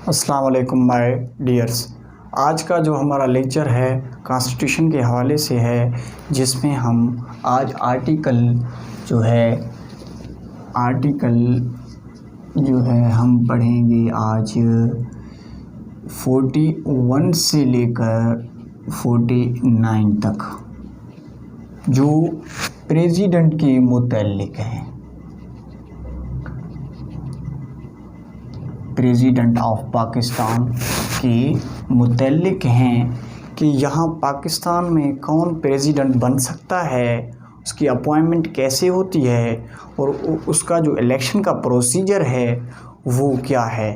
अस्सलाम वालेकुम my dears. आज का जो हमारा लेक्चर है कॉन्स्टिट्यूशन के हवाले से है, जिसमें हम आज आर्टिकल जो है हम पढ़ेंगे आज 41 से लेकर 49 तक, जो प्रेसिडेंट के मुतल्लिक हैं। प्रेसिडेंट ऑफ पाकिस्तान के मुतल्लिक हैं कि यहाँ पाकिस्तान में कौन प्रेसिडेंट बन सकता है, उसकी अपॉइंटमेंट कैसे होती है और उसका जो इलेक्शन का प्रोसीजर है वो क्या है।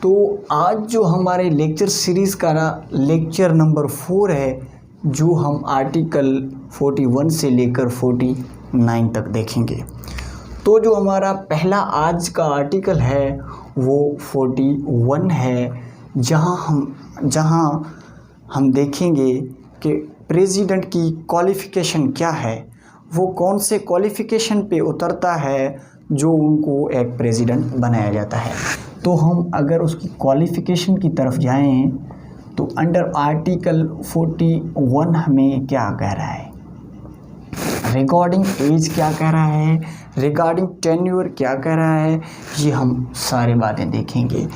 तो आज जो हमारे लेक्चर सीरीज़ का लेक्चर नंबर 4 है, जो हम आर्टिकल 41 से लेकर 49 तक देखेंगे। तो जो हमारा पहला आज का आर्टिकल है वो 41 है, जहाँ हम देखेंगे कि प्रेसिडेंट की क्वालिफ़िकेशन क्या है, वो कौन से क्वालिफ़िकेशन पे उतरता है जो उनको एक प्रेसिडेंट बनाया जाता है। तो हम अगर उसकी क्वालिफ़िकेशन की तरफ जाएं तो अंडर आर्टिकल 41 हमें क्या कह रहा है, रिगार्डिंग एज क्या कह रहा है, रिगार्डिंग टेन्योर क्या कह रहा है, ये हम सारे बातें देखेंगे।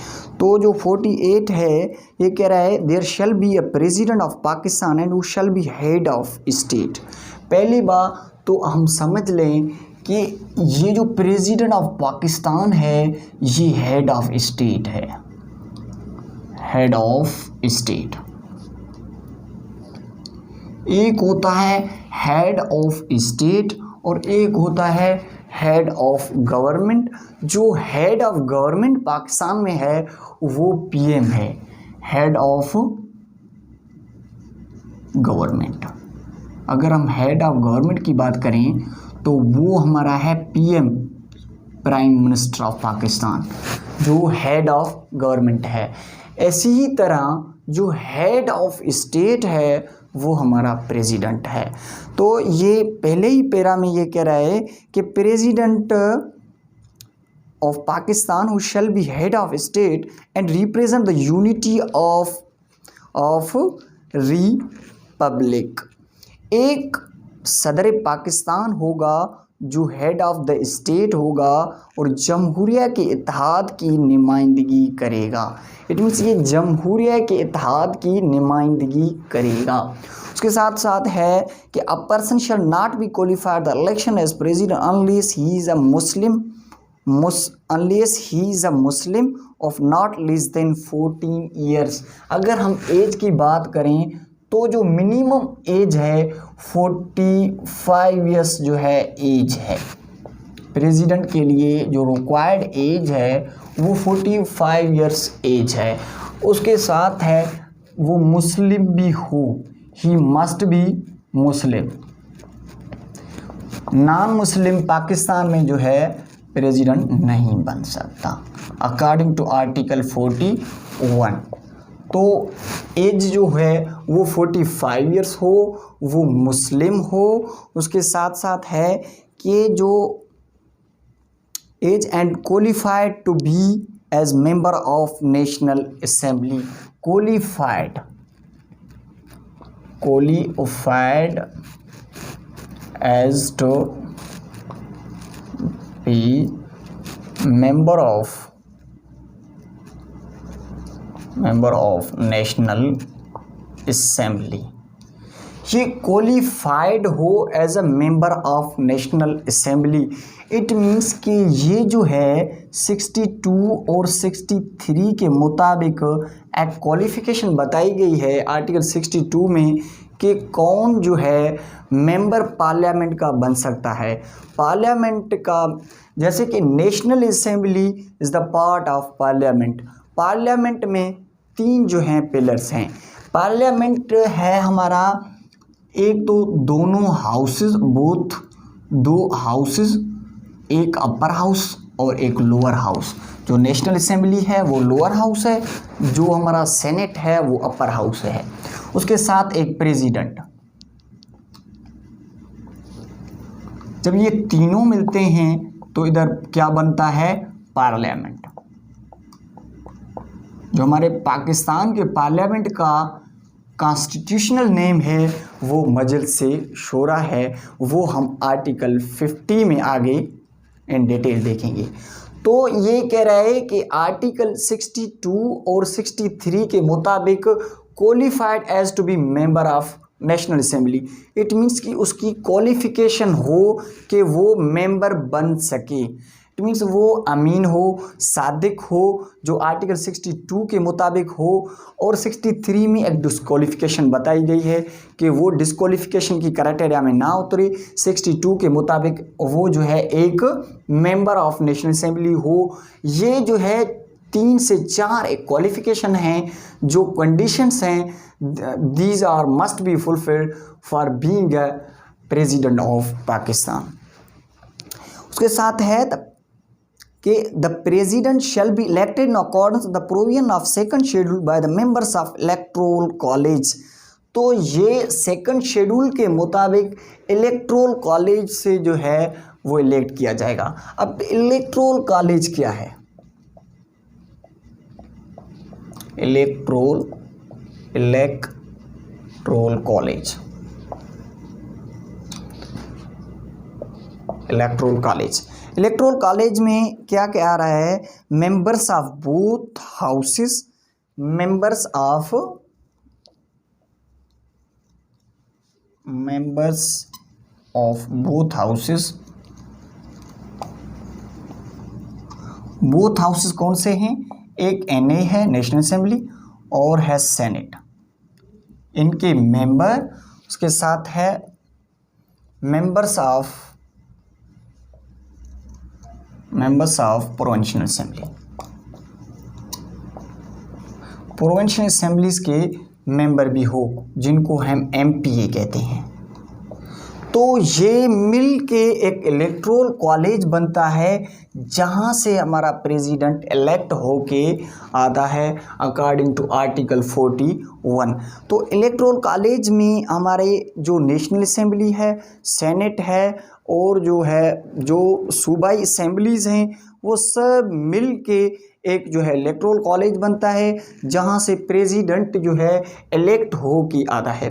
तो जो 48 है ये कह रहा है there shall be a president of Pakistan and who shall be head of state. पहली बात तो हम समझ लें कि ये जो प्रेसिडेंट ऑफ पाकिस्तान है ये हेड ऑफ स्टेट है, हेड ऑफ स्टेट। एक होता है हेड ऑफ स्टेट और एक होता है हेड ऑफ गवर्नमेंट। जो हेड ऑफ गवर्नमेंट पाकिस्तान में है वो पीएम है, हेड ऑफ गवर्नमेंट। अगर हम हेड ऑफ गवर्नमेंट की बात करें तो वो हमारा है PM, prime minister of Pakistan, जो हेड ऑफ गवर्नमेंट है। ऐसी ही तरह जो हेड ऑफ स्टेट है वो हमारा प्रेसिडेंट है। तो ये पहले ही पैरा में ये कह रहा है कि president of Pakistan who shell be head of state and represent the unity of Republic. एक सदर पाकिस्तान होगा जो हेड ऑफ द स्टेट होगा और जमहूरिया के इत्तेहाद की नुमाइंदगी करेगा। इट मीन्स ये जमहूरिया के इत्तेहाद की नुमाइंदगी करेगा। उसके साथ साथ है कि a person shall not be qualified the election as president unless he is a Muslim of not less than 14 years. अगर हम एज की बात करें तो जो मिनिमम एज है 45 ईयर्स जो है एज है। प्रेसिडेंट के लिए जो रिक्वायर्ड एज है वो 45 ईयर्स एज है। उसके साथ है वो मुस्लिम भी हो, he must be Muslim. Non Muslim Pakistan में जो है प्रेसिडेंट नहीं बन सकता अकॉर्डिंग टू आर्टिकल 41। तो एज जो है वो 45 ईयर्स हो, वो मुस्लिम हो। उसके साथ साथ है कि जो as and qualified to be as member of national assembly. Qualified as to be member of national assembly. ये क्वालिफाइड हो as a member of national assembly. It means कि ये जो है 62 और 63 के मुताबिक एक क्वालिफिकेशन बताई गई है आर्टिकल 62 में कि कौन जो है मेंबर पार्लियामेंट का बन सकता है। पार्लियामेंट का जैसे कि national assembly is the part of parliament. Parliament में 3 जो हैं पिलर्स हैं। पार्लियामेंट है हमारा एक तो दोनों हाउसेस, दो हाउसेस, एक अपर हाउस और एक लोअर हाउस। जो नेशनल असेंबली है वो लोअर हाउस है, जो हमारा सेनेट है वो अपर हाउस है। उसके साथ एक प्रेसिडेंट। जब ये तीनों मिलते हैं तो इधर क्या बनता है, पार्लियामेंट। जो हमारे पाकिस्तान के पार्लियामेंट का कॉन्स्टिट्यूशनल नेम है वो मजलिस शूरा है। वो हम आर्टिकल 50 में आगे इन डिटेल देखेंगे। तो ये कह रहा है कि आर्टिकल 62 और 63 के मुताबिक qualified as to be member of national assembly, it means कि उसकी क्वालिफिकेशन हो कि वो मेंबर बन सके। इट मीन्स वो अमीन हो, सादिक हो, जो आर्टिकल 62 के मुताबिक हो, और 63 में एक डिस्क्वालिफिकेशन बताई गई है कि वो डिस्क्वालिफिकेशन की क्राइटेरिया में ना उतरे। 62 के मुताबिक वो जो है एक मेंबर ऑफ नेशनल असेंबली हो। ये जो है 3 से 4 एक क्वालिफिकेशन हैं, जो कंडीशंस हैं, these are must be fulfilled for being a president of Pakistan. उसके साथ है कि the president shall be elected in accordance the provision of second schedule by the members of electoral college. तो ये सेकंड शेड्यूल के मुताबिक electoral college से जो है वो इलेक्ट किया जाएगा। अब इलेक्टोरल कॉलेज क्या है? इलेक्टोरल कॉलेज, इलेक्टोरल कॉलेज में क्या क्या आ रहा है? Members of both houses, members of both houses. Both houses कौन से हैं? एक एनए है नेशनल असेंबली और है सेनेट, इनके मेंबर। उसके साथ है members of provincial assembly. Provincial assemblies के मेंबर भी हो, जिनको हम एमपीए कहते हैं। तो ये मिल के एक इलेक्टोरल कॉलेज बनता है, जहाँ से हमारा प्रेसिडेंट इलेक्ट होके आता है अकॉर्डिंग टू आर्टिकल 41। तो इलेक्टोरल कॉलेज में हमारे जो नेशनल असेंबली है, सेनेट है, और जो सूबाई असेंबलीज़ हैं, वो सब मिल के एक जो है इलेक्टोरल कॉलेज बनता है, जहाँ से प्रेसिडेंट जो है इलेक्ट हो के आता है।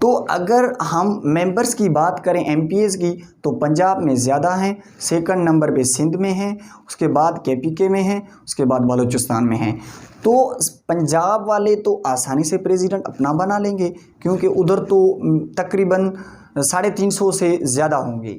तो अगर हम मेंबर्स की बात करें एमपीएस की, तो पंजाब में ज़्यादा हैं, सेकंड नंबर पे सिंध में हैं, उसके बाद केपीके में हैं, उसके बाद बलूचिस्तान में हैं। तो पंजाब वाले तो आसानी से प्रेसिडेंट अपना बना लेंगे, क्योंकि उधर तो तकरीबन 350 से ज़्यादा होंगे,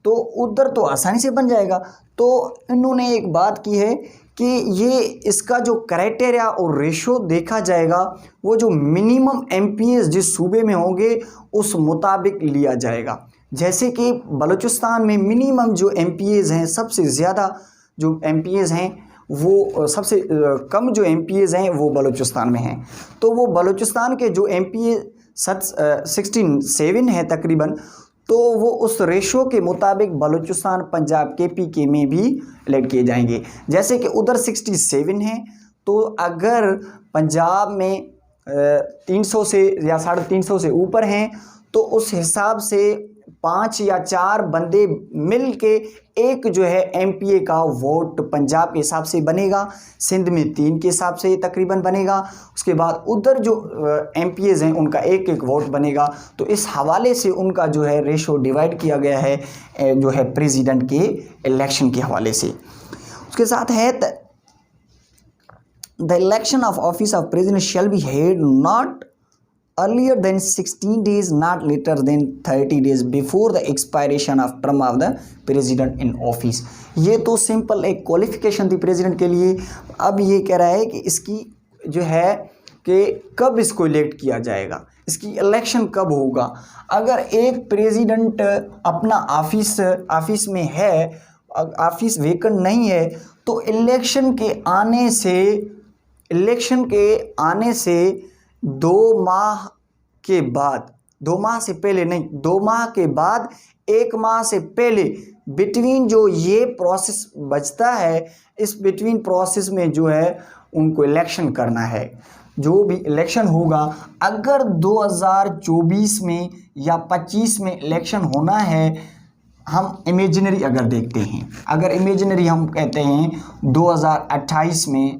तो उधर तो आसानी से बन जाएगा। तो इन्होंने एक बात की है कि ये इसका जो क्राइटेरिया और रेशो देखा जाएगा, वो जो मिनिमम एमपीएस जिस सूबे में होंगे उस मुताबिक लिया जाएगा। जैसे कि बलूचिस्तान में मिनिमम जो एमपीएस हैं, सबसे ज़्यादा जो एमपीएस हैं, वो सबसे कम जो एमपीएस हैं वो बलूचिस्तान में हैं। तो वो बलूचिस्तान के जो एमपीए 67 है तकरीबन, तो वो उस रेशो के मुताबिक बलूचिस्तान, पंजाब, केपीके में भी इलेक्ट किए जाएंगे। जैसे कि उधर 67 है, तो अगर पंजाब में 300 से या 350 से ऊपर हैं, तो उस हिसाब से 5 या 4 बंदे मिल के एक जो है एमपीए का वोट पंजाब के हिसाब से बनेगा, सिंध में 3 के हिसाब से तकरीबन बनेगा। उसके बाद उधर जो एमपीएज हैं उनका एक एक वोट बनेगा। तो इस हवाले से उनका जो है रेशो डिवाइड किया गया है जो है प्रेसिडेंट के इलेक्शन के हवाले से। उसके साथ है the election of office of president shall be held not earlier than 16 days, not later than 30 days before the expiration of term of the president in office। ये तो सिंपल एक क्वालिफिकेशन थी प्रेसिडेंट के लिए। अब ये कह रहा है कि इसकी जो है कि कब इसको इलेक्ट किया जाएगा, इसकी इलेक्शन कब होगा। अगर एक प्रेसिडेंट अपना ऑफिस में है, ऑफिस वेकेंट नहीं है, तो इलेक्शन के आने से 2 माह के बाद, 2 माह से पहले नहीं, 2 माह के बाद 1 माह से पहले बिटवीन जो ये प्रोसेस बचता है, इस बिटवीन प्रोसेस में जो है उनको इलेक्शन करना है। जो भी इलेक्शन होगा, अगर 2024 में या 25 में इलेक्शन होना है, हम इमेजिनरी अगर देखते हैं, अगर इमेजिनरी हम कहते हैं 2028 में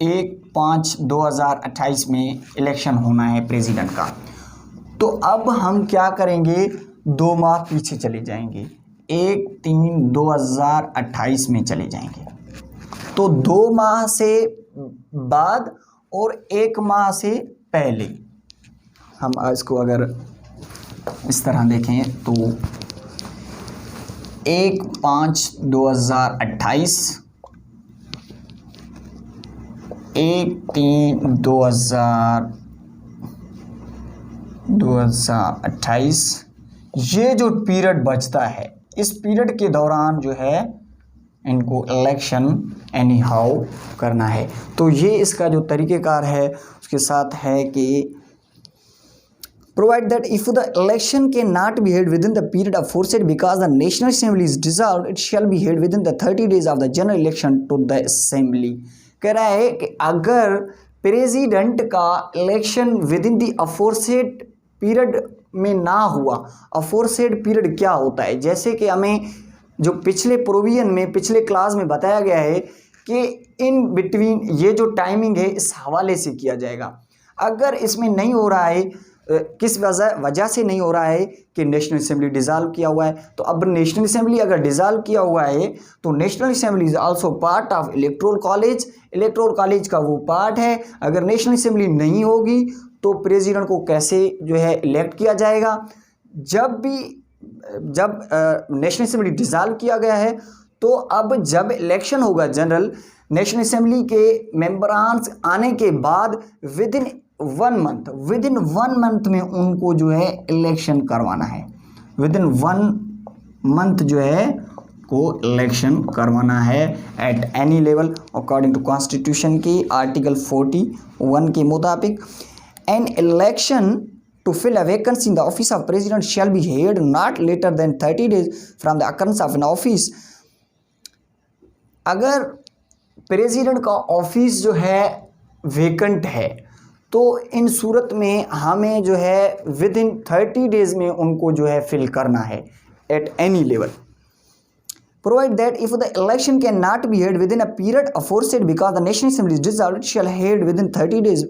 1/5/2028 में इलेक्शन होना है प्रेसिडेंट का। तो अब हम क्या करेंगे, 2 माह पीछे चले जाएंगे, 1/3/2028 में चले जाएंगे। तो 2 माह से बाद और 1 माह से पहले हम इसको अगर इस तरह देखें तो 1/5/2028, 1/3/2028 ये जो पीरियड बचता है, इस पीरियड के दौरान जो है इनको इलेक्शन एनी हाउ करना है। तो ये इसका जो तरीक़ेकार है उसके साथ है कि provide that if the election cannot be held within the period aforesaid because the National Assembly is dissolved, it shall be held within the 30 days of the general election to the Assembly। कह रहा है कि अगर president का election with in the aforesaid period में ना हुआ, aforesaid period क्या होता है, जैसे कि हमें जो पिछले प्रोविजन में पिछले क्लास में बताया गया है कि इन बिटवीन ये जो टाइमिंग है इस हवाले से किया जाएगा। अगर इसमें नहीं हो रहा है, किस वजह से नहीं हो रहा है कि नेशनल असेंबली डिज़ाल्व किया हुआ है, तो अब नेशनल असेंबली अगर डिज़ाल्व किया हुआ है तो national assembly is also part of electoral college, electoral college का वो पार्ट है। अगर नेशनल असेंबली नहीं होगी तो प्रेसिडेंट को कैसे जो है इलेक्ट किया जाएगा। जब नेशनल असेंबली डिज़ाल्व किया गया है तो अब जब इलेक्शन होगा जनरल, नेशनल असेंबली के मेंबरान्स आने के बाद विद इन 1 मंथ में उनको जो है इलेक्शन करवाना है, विद इन 1 मंथ जो है को इलेक्शन करवाना है at any level according to constitution की आर्टिकल 41 के मुताबिक। An election to fill a vacancy in the office of president shall be held not later than 30 days from the occurrence of an office। अगर president का office जो है vacant है तो इन सूरत में हमें जो है विद इन 30 डेज में उनको जो है फिल करना है at any level. Provide that if the election cannot be held within a period aforesaid because the National Assembly is dissolved, it shall held within 30 days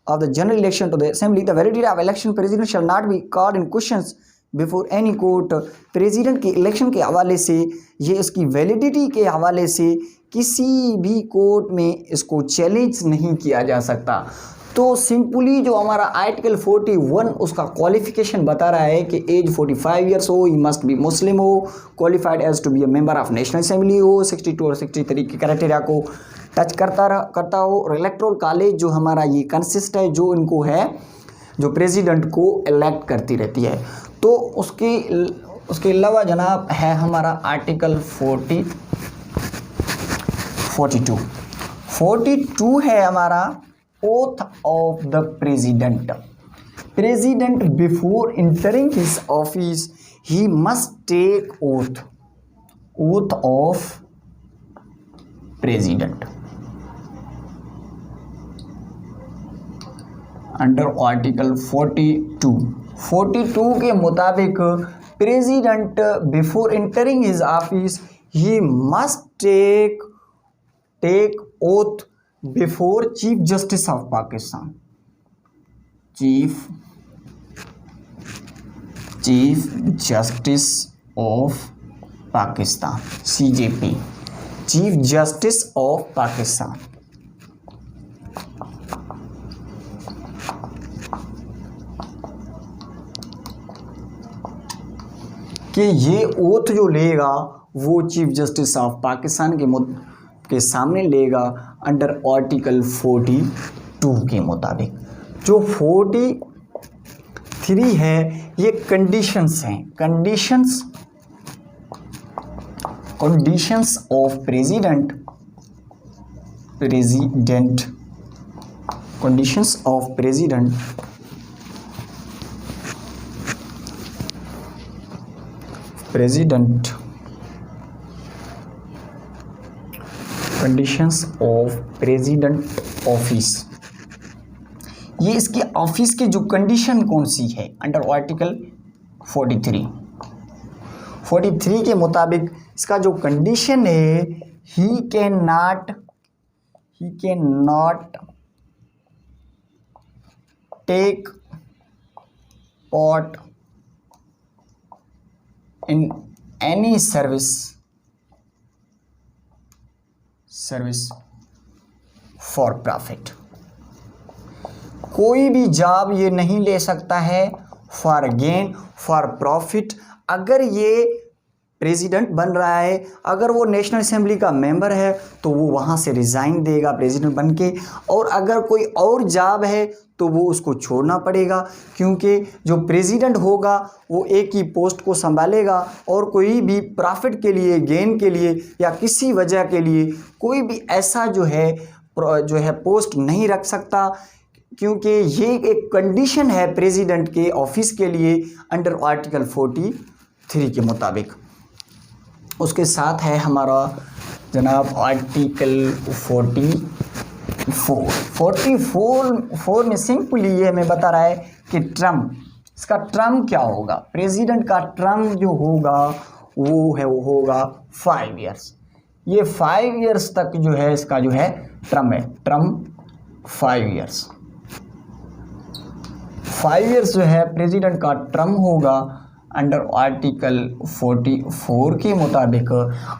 of the general election to the Assembly। The validity of election president shall not be called in questions before any court। President के election के हवाले से, ये इसकी validity के हवाले से किसी भी कोर्ट में इसको चैलेंज नहीं किया जा सकता। तो सिंपली जो हमारा आर्टिकल 41 उसका क्वालिफिकेशन बता रहा है कि एज 45 ईयर्स हो, ही मस्ट बी मुस्लिम हो, qualified as to be a member of national assembly हो, 62 और 63 के क्राइटेरिया को टच करता हो, और इलेक्टोरल कॉलेज जो हमारा ये कंसिस्ट है जो इनको है, जो प्रेसिडेंट को इलेक्ट करती रहती है। तो उसके अलावा जनाब है हमारा आर्टिकल 42 है हमारा oath of the president. President before entering his office he must take oath of president under article 42 के मुताबिक president before entering his office he must take oath before chief justice of Pakistan, chief justice of Pakistan CJP, chief justice of Pakistan. कि ये oath जो लेगा वो chief justice of Pakistan के सामने लेगा अंडर आर्टिकल 42 के मुताबिक। जो 43 है ये कंडीशंस हैं, conditions of president, conditions of president conditions of president office. ये इसके ऑफिस की जो कंडीशन कौन सी है अंडर आर्टिकल 43 के मुताबिक इसका जो कंडीशन है, he can he cannot take part in any service for profit। कोई भी जॉब ये नहीं ले सकता है फॉर गेन, फॉर प्रॉफिट। अगर ये प्रेसिडेंट बन रहा है, अगर वो नेशनल असेंबली का मेंबर है तो वो वहाँ से रिज़ाइन देगा प्रेसिडेंट बन के, और अगर कोई और जॉब है तो वो उसको छोड़ना पड़ेगा, क्योंकि जो प्रेसिडेंट होगा वो एक ही पोस्ट को संभालेगा और कोई भी प्रॉफिट के लिए, गेन के लिए या किसी वजह के लिए कोई भी ऐसा जो है पोस्ट नहीं रख सकता, क्योंकि ये एक कंडीशन है प्रेसिडेंट के ऑफिस के लिए अंडर आर्टिकल 43 के मुताबिक। उसके साथ है हमारा जनाब आर्टिकल 44 में सिंपली ये हमें बता रहा है कि टर्म, इसका टर्म क्या होगा। प्रेसिडेंट का टर्म जो होगा वो होगा 5 इयर्स। ये 5 इयर्स तक जो है इसका जो है टर्म 5 इयर्स। 5 इयर्स जो है प्रेसिडेंट का टर्म होगा अंडर आर्टिकल 44 के मुताबिक।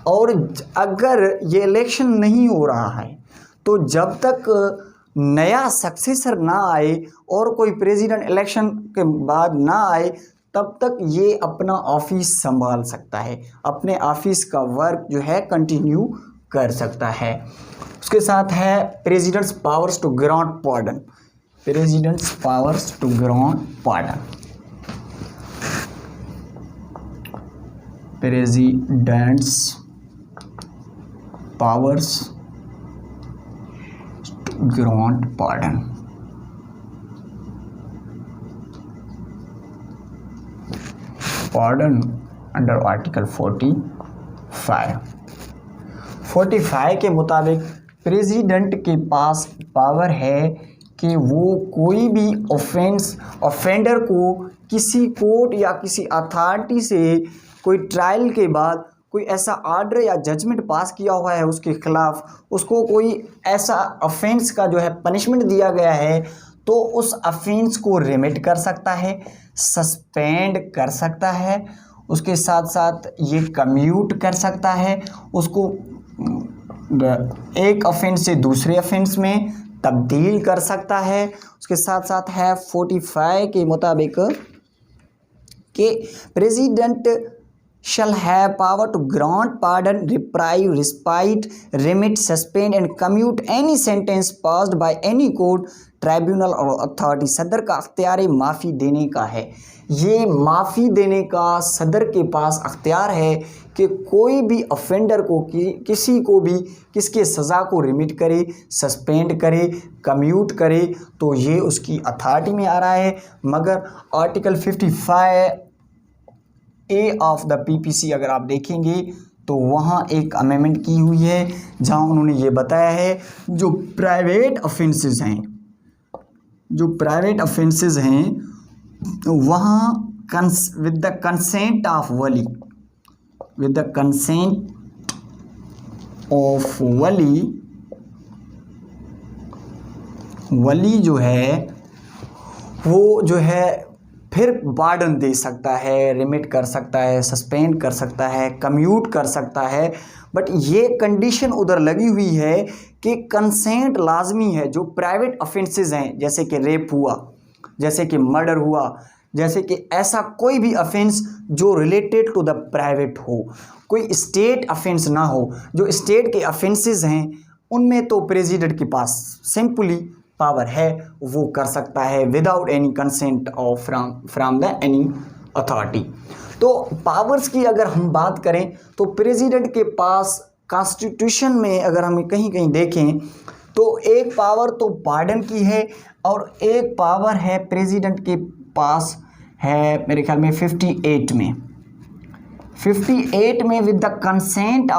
और अगर ये इलेक्शन नहीं हो रहा है तो जब तक नया सक्सेसर ना आए और कोई प्रेसिडेंट इलेक्शन के बाद ना आए तब तक ये अपना ऑफिस संभाल सकता है, अपने ऑफिस का वर्क जो है कंटिन्यू कर सकता है। उसके साथ है president's powers to grant pardon. President's powers to grant pardon. President's powers to grant pardon. Pardon under article 45 के मुताबिक प्रेसिडेंट के पास पावर है कि वो कोई भी ऑफेंडर को किसी कोर्ट या किसी अथॉरिटी से कोई ट्रायल के बाद कोई ऐसा आर्डर या जजमेंट पास किया हुआ है उसके खिलाफ, उसको कोई ऐसा ऑफेंस का जो है पनिशमेंट दिया गया है तो उस ऑफेंस को रिमिट कर सकता है, सस्पेंड कर सकता है, उसके साथ साथ ये कम्यूट कर सकता है, उसको एक ऑफेंस से दूसरे ऑफेंस में तब्दील कर सकता है। उसके साथ साथ है 45 के मुताबिक कि president shall have power to grant pardon, reprieve, respite, remit, suspend and commute any sentence passed by any court, tribunal और अथॉरिटी। सदर का अख्तियार माफ़ी देने का है। ये माफ़ी देने का सदर के पास अख्तियार है कि कोई भी ऑफेंडर को किसी को भी किसके सज़ा को रिमिट करे, सस्पेंड करे, कम्यूट करे, तो ये उसकी अथॉरिटी में आ रहा है। मगर article 55A of the PPC अगर आप देखेंगे तो वहाँ एक अमेंडमेंट की हुई है जहाँ उन्होंने ये बताया है जो प्राइवेट ऑफेंसेस हैं वहाँ विद द कंसेंट ऑफ वली जो है वो जो है फिर पार्डन दे सकता है, रिमिट कर सकता है, सस्पेंड कर सकता है, कम्यूट कर सकता है। बट ये कंडीशन उधर लगी हुई है कि कंसेंट लाजमी है। जो प्राइवेट ऑफेंसेस हैं जैसे कि रेप हुआ, जैसे कि मर्डर हुआ, जैसे कि ऐसा कोई भी ऑफेंस जो रिलेटेड टू द प्राइवेट हो, कोई स्टेट ऑफेंस ना हो। जो स्टेट के ऑफेंसेस हैं उनमें तो प्रेसिडेंट के पास सिंपली पावर है, वो कर सकता है without any consent of from the any authority. तो पावर्स की अगर हम बात करें तो प्रेसिडेंट के पास कॉन्स्टिट्यूशन में अगर हम कहीं देखें तो एक पावर तो पार्डन की है और एक पावर है प्रेसिडेंट के पास है मेरे ख्याल में 58 में with the consent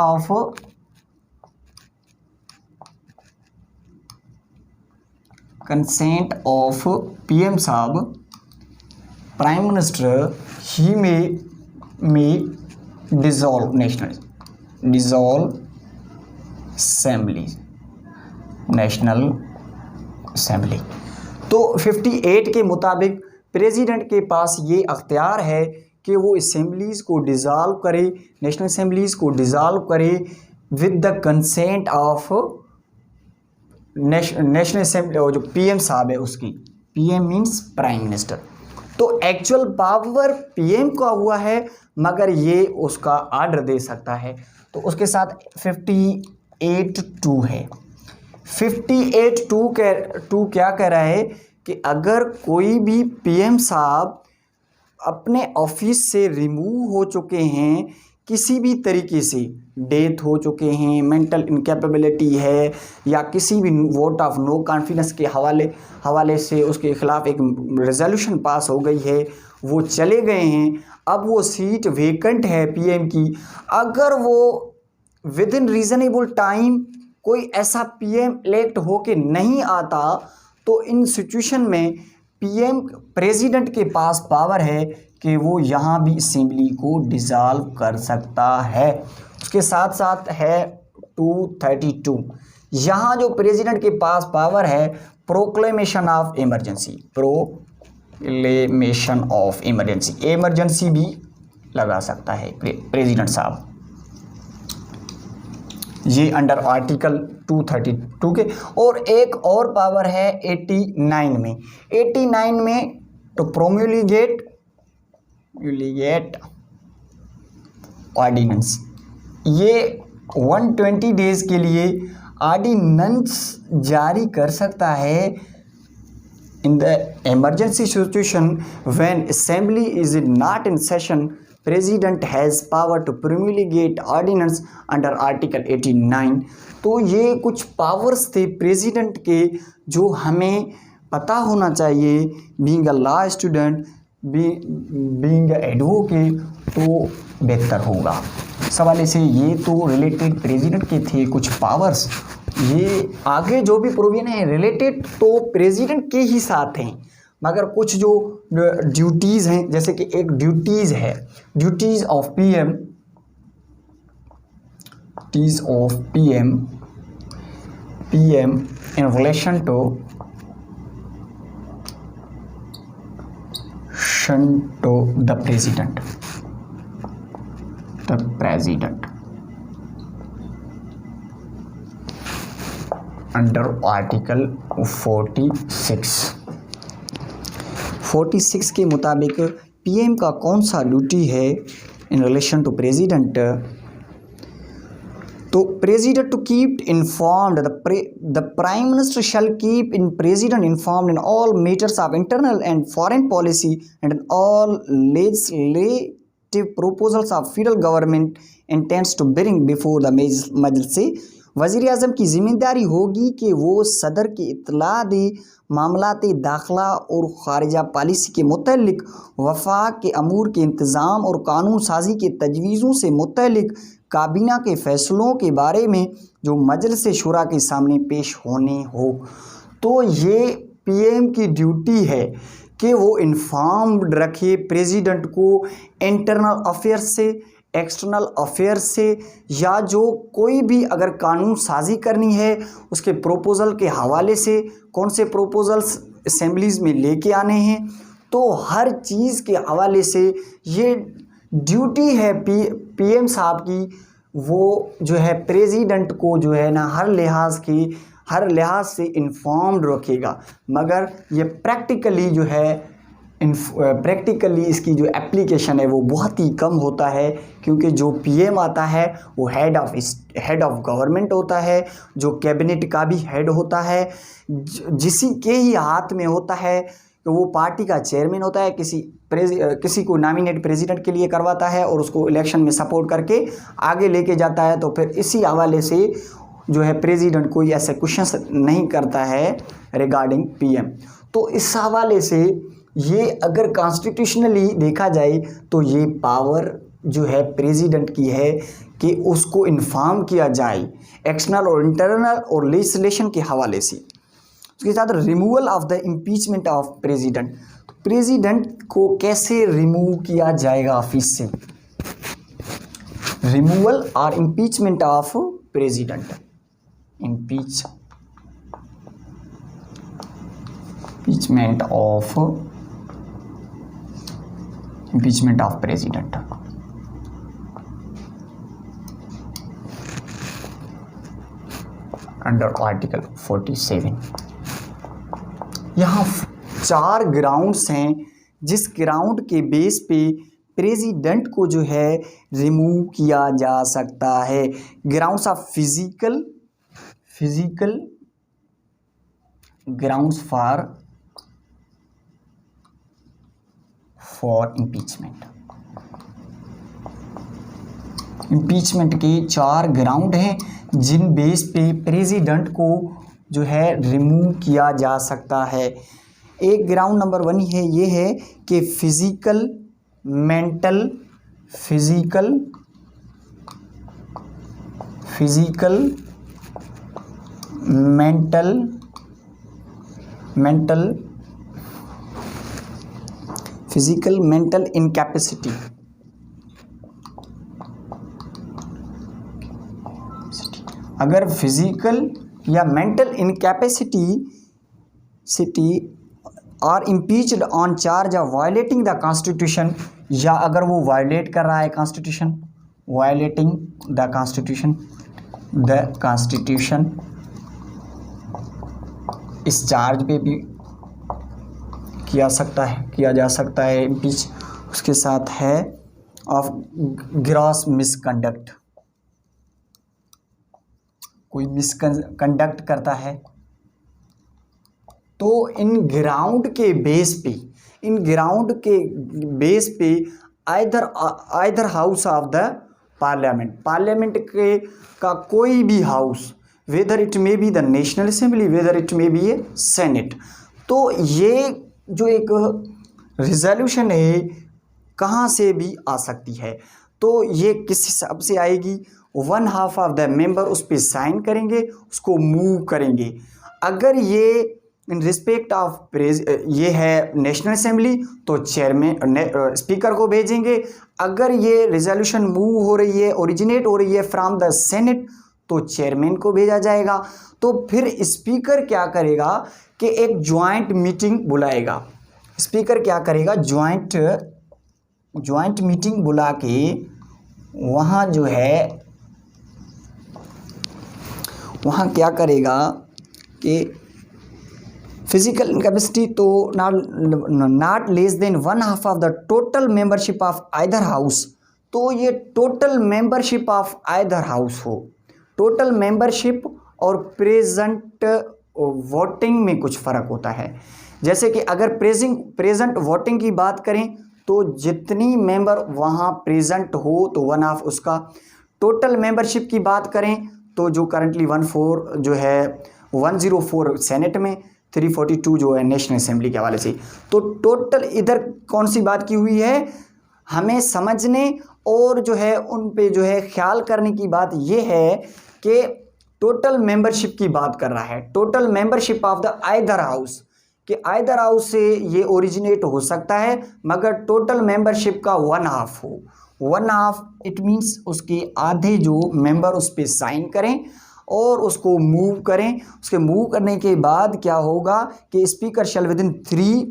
of PM साहब, प्राइम मिनिस्टर ही may dissolve assembly national assembly. तो 58 के मुताबिक प्रेसिडेंट के पास ये अख्तियार है कि वो असेंबलीज़ को डिज़ाल्व करे, नेशनल असेंबलीज़ को डिज़ाल्व करे with the consent of national assembly, जो पीएम साहब है उसकी, पीएम मीन्स प्राइम मिनिस्टर। तो एक्चुअल पावर पीएम का हुआ है, मगर ये उसका आर्डर दे सकता है। तो उसके साथ 58(2) है। 58(2) क्या कह रहा है कि अगर कोई भी पीएम साहब अपने ऑफिस से रिमूव हो चुके हैं, किसी भी तरीके से डेथ हो चुके हैं, मेंटल इनकैपेबिलिटी है, या किसी भी वोट ऑफ नो कॉन्फिडेंस के हवाले से उसके खिलाफ एक रेजोल्यूशन पास हो गई है, वो चले गए हैं, अब वो सीट वेकेंट है पीएम की, अगर वो विद इन रीज़नेबल टाइम कोई ऐसा पीएम इलेक्ट होके नहीं आता, तो इन सिचुएशन में पीएम प्रेसिडेंट के पास पावर है कि वो यहाँ भी असेंबली को डिज़ाल्व कर सकता है। उसके साथ साथ है 232, यहाँ जो प्रेसिडेंट के पास पावर है proclamation of emergency, proclamation of emergency, emergency भी लगा सकता है प्रेसिडेंट साहब, ये अंडर आर्टिकल 232 के। और एक और पावर है 89 में, 89 में तो प्रोम्युलेट ऑर्डिनेंस, ये 120 डेज के लिए ऑर्डिनेंस जारी कर सकता है in the emergency situation when assembly is not in session. President has power to promulgate ordinance under article 89। तो ये कुछ पावर्स थे प्रेसिडेंट के जो हमें पता होना चाहिए, being a law student, being advocate, तो बेहतर होगा। सवाल से ये तो रिलेटेड प्रेसिडेंट के थे कुछ पावर्स, ये आगे जो भी प्रोविजन है रिलेटेड तो प्रेसिडेंट के ही साथ हैं, मगर कुछ जो ड्यूटीज़ हैं, जैसे कि एक ड्यूटीज़ है, duties of PM, in relation to the president under article 46 के मुताबिक पीएम का कौन सा ड्यूटी है इन रिलेशन टू प्रेसिडेंट। तो president to keep informed, the prime minister shall keep in president informed in all matters of internal and foreign policy and in all legislative proposals of federal government intends to bring before the मजलिस। वज़ीर आज़म की ज़िम्मेदारी होगी कि वो सदर की इत्तला दे, मामलात दाखिला और ख़ारिजा पॉलिसी के मुतल्लिक वफाक के अमूर के इंतज़ाम और कानून साजी के तजवीज़ों से मुतल्लिक काबीना के फ़ैसलों के बारे में जो मजलिस शुरा के सामने पेश होने हो। तो ये पीएम की ड्यूटी है कि वो इन्फॉर्म्ड रखे प्रेसिडेंट को इंटरनल अफेयर्स से, एक्सटर्नल अफेयर से, या जो कोई भी अगर कानून साजी करनी है उसके प्रोपोज़ल के हवाले से, कौन से प्रोपोज़ल्स असेंबलीज़ में लेके आने हैं, तो हर चीज़ के हवाले से ये ड्यूटी है पीएम साहब की। वो जो है प्रेसिडेंट को जो है ना हर लिहाज से इन्फॉर्म्ड रखेगा, मगर ये प्रैक्टिकली जो है प्रैक्टिकली इसकी जो एप्लीकेशन है वो बहुत ही कम होता है, क्योंकि जो पीएम आता है वो हेड ऑफ गवर्नमेंट होता है, जो कैबिनेट का भी हेड होता है, जिसी के ही हाथ में होता है, तो वो पार्टी का चेयरमैन होता है, किसी को नॉमिनेट प्रेसिडेंट के लिए करवाता है और उसको इलेक्शन में सपोर्ट करके आगे लेके जाता है। तो फिर इसी हवाले से जो है प्रेसिडेंट कोई ऐसे क्वेश्चंस नहीं करता है रिगार्डिंग पीएम। तो इस हवाले से ये अगर कॉन्स्टिट्यूशनली देखा जाए तो ये पावर जो है प्रेसिडेंट की है कि उसको इन्फॉर्म किया जाए एक्सटर्नल और इंटरनल और लेजिस्लेशन के हवाले से। उसके साथ removal of the impeachment of president, तो प्रेसिडेंट को कैसे रिमूव किया जाएगा ऑफिस से, रिमूवल और impeachment of president, impeach impeachment of president. Under article 47। यहाँ 4 ग्राउंड्स हैं जिस ग्राउंड के बेस पे प्रेसिडेंट को जो है रिमूव किया जा सकता है। Grounds of physical grounds for impeachment के 4 ग्राउंड हैं जिन बेस पे प्रेसिडेंट को जो है रिमूव किया जा सकता है। एक ग्राउंड नंबर 1 है, ये है कि फिजिकल मेंटल इनकैपेसिटी। अगर फिजिकल या mental incapacity are impeached on charge of violating the constitution, या अगर वो वायलेट कर रहा है वायलेटिंग द कॉन्स्टिट्यूशन, इस चार्ज पे भी किया जा सकता है इम्पीच। उसके साथ है ऑफ ग्रॉस मिसकंडक्ट, कोई मिसकंडक्ट करता है तो इन ग्राउंड के बेस पे either house of the parliament के का कोई भी house, whether it may be the national assembly, whether it may be A senate, तो ये जो एक रिजोल्यूशन है कहाँ से भी आ सकती है। तो ये किस हिसाब से आएगी, 1/2 ऑफ द मेंबर उस पर साइन करेंगे, उसको मूव करेंगे। अगर ये इन रिस्पेक्ट ऑफ ये है नेशनल असेंबली तो चेयरमैन स्पीकर को भेजेंगे। अगर ये रिजोल्यूशन मूव हो रही है, ओरिजिनेट हो रही है फ्रॉम द सेनेट, तो चेयरमैन को भेजा जाएगा। तो फिर स्पीकर क्या करेगा कि एक ज्वाइंट मीटिंग बुलाएगा। स्पीकर क्या करेगा, ज्वाइंट मीटिंग बुला के वहाँ जो है वहाँ क्या करेगा कि फिजिकल इनकैपेसिटी तो not less then 1/2 of the total membership of either house, तो ये total membership of either house हो। टोटल मेंबरशिप और प्रेजेंट वोटिंग में कुछ फ़र्क होता है। जैसे कि अगर प्रेजेंट वोटिंग की बात करें तो जितनी मेंबर वहाँ प्रेजेंट हो तो 1/2 उसका। टोटल मेंबरशिप की बात करें तो जो करंटली 104 सेनेट में, 342 जो है नेशनल असेंबली के हवाले से। तो टोटल इधर कौन सी बात की हुई है, हमें समझने और जो है उन पे जो है ख्याल करने की बात ये है कि टोटल मेंबरशिप की बात कर रहा है। Total membership of the either house, कि आइदर हाउस से ये ओरिजिनेट हो सकता है, मगर टोटल मेंबरशिप का 1/2 हो। 1/2 इट मीन्स उसके आधे जो मेंबर उस पर साइन करें और उसको मूव करें। उसके मूव करने के बाद क्या होगा कि speaker shall within 3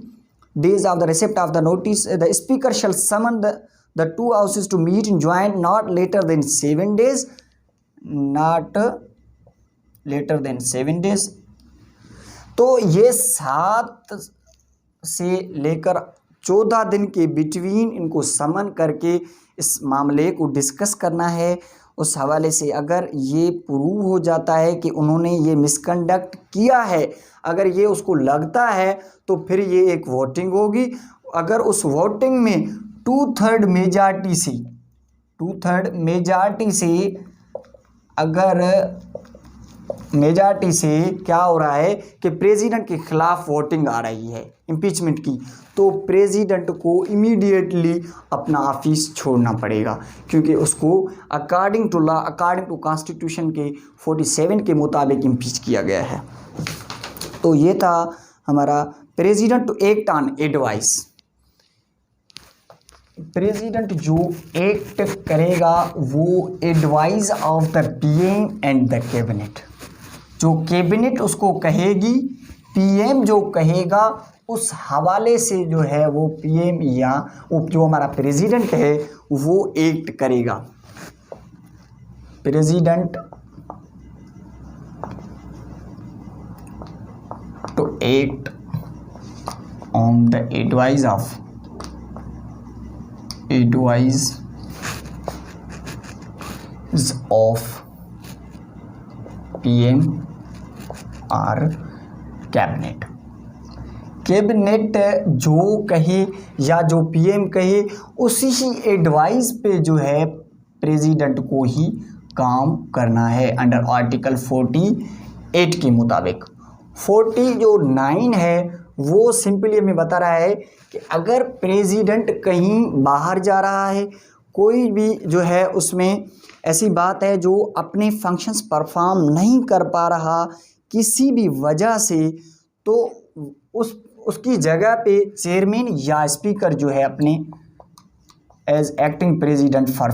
days of the receipt of the notice the speaker shall summon the 2 houses to meet in joint not later than 7 days, not later than 7 days। तो ये 7 से लेकर 14 दिन के बिटवीन इनको समन करके इस मामले को डिस्कस करना है। उस हवाले से अगर ये प्रूव हो जाता है कि उन्होंने ये मिसकंडक्ट किया है, अगर ये उसको लगता है तो फिर ये एक वोटिंग होगी। अगर उस वोटिंग में 2/3 मेजॉरिटी से क्या हो रहा है कि प्रेसिडेंट के खिलाफ वोटिंग आ रही है इम्पीचमेंट की, तो प्रेसिडेंट को इमीडिएटली अपना ऑफिस छोड़ना पड़ेगा, क्योंकि उसको according to law, according to constitution के 47 के मुताबिक इम्पीच किया गया है। तो ये था हमारा president to act on advice. President जो एक्ट करेगा वो advice of the PM and the cabinet, जो कैबिनेट उसको कहेगी पीएम जो कहेगा उस हवाले से जो है वो पीएम या वो जो हमारा प्रेसिडेंट है वो एक्ट करेगा। President to act on the advice of PM और कैबिनेट। कैबिनेट जो कहे या जो पीएम कहे उसी ही एडवाइस पे जो है प्रेसिडेंट को ही काम करना है अंडर आर्टिकल 48 के मुताबिक। 49 है वो सिंपली हमें बता रहा है कि अगर प्रेसिडेंट कहीं बाहर जा रहा है, कोई भी जो है उसमें ऐसी बात है जो अपने फंक्शंस परफॉर्म नहीं कर पा रहा किसी भी वजह से, तो उसकी जगह पे चेयरमैन या स्पीकर जो है अपने एज एक्टिंग प्रेसिडेंट फॉर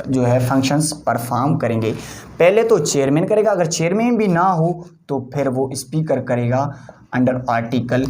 जो है फंक्शंस परफॉर्म करेंगे। पहले तो चेयरमैन करेगा, अगर चेयरमैन भी ना हो तो फिर वो स्पीकर करेगा अंडर आर्टिकल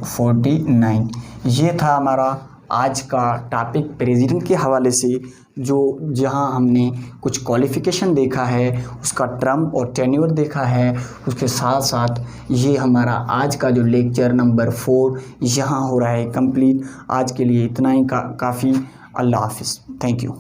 49। ये था हमारा आज का टॉपिक प्रेसिडेंट के हवाले से, जो जहां हमने कुछ क्वालिफ़िकेशन देखा है, उसका टर्म और टेन्योर देखा है, उसके साथ साथ ये हमारा आज का जो लेक्चर नंबर 4 यहाँ हो रहा है कंप्लीट। आज के लिए इतना ही काफ़ी। अल्लाह हाफिज़। Thank you.